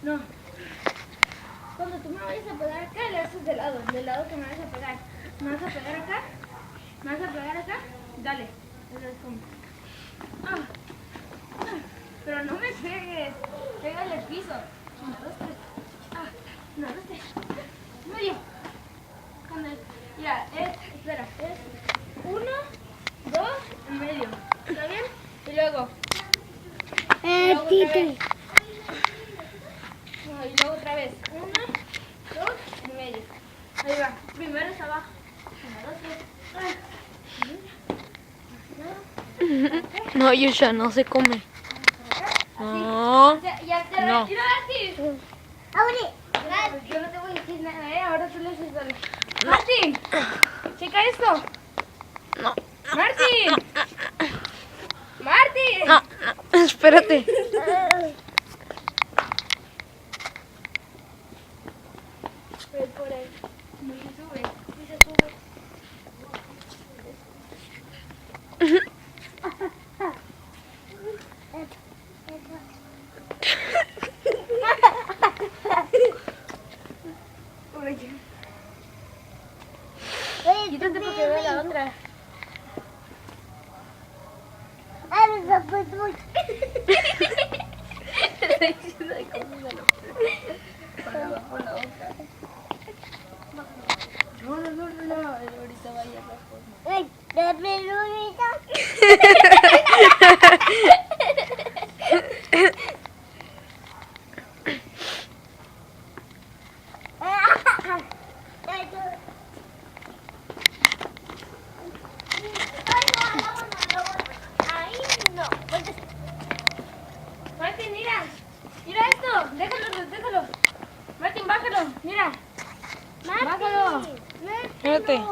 No. Cuando tú me vayas a pegar acá, le haces del lado que me vas a pegar. Me vas a pegar acá. Me vas a pegar acá. Dale. Pero no me pegues. Pégale al piso. 1, 2, 3. 1, 2, 3. Medio. Ya, espera. Es 1, 2, en medio. ¿Está bien? Y luego. Y luego otra vez. 1, 2, en medio. Ahí va. Primero es abajo. 1, 2, 3. No, Yusha, no se come. No. Ya te No. retiro así. Yo no te voy a decir nada, ahora tú le haces solo. Martín, checa esto. No. Martín. Martín. No, no, espérate. Ven por ahí. No se sube. Sí se sube. Quítate porque veo la otra. No, ahorita vaya abajo. Martín, mira. Mira esto. Déjalo. Martín, bájalo. Mira. Bájalo. Espérate.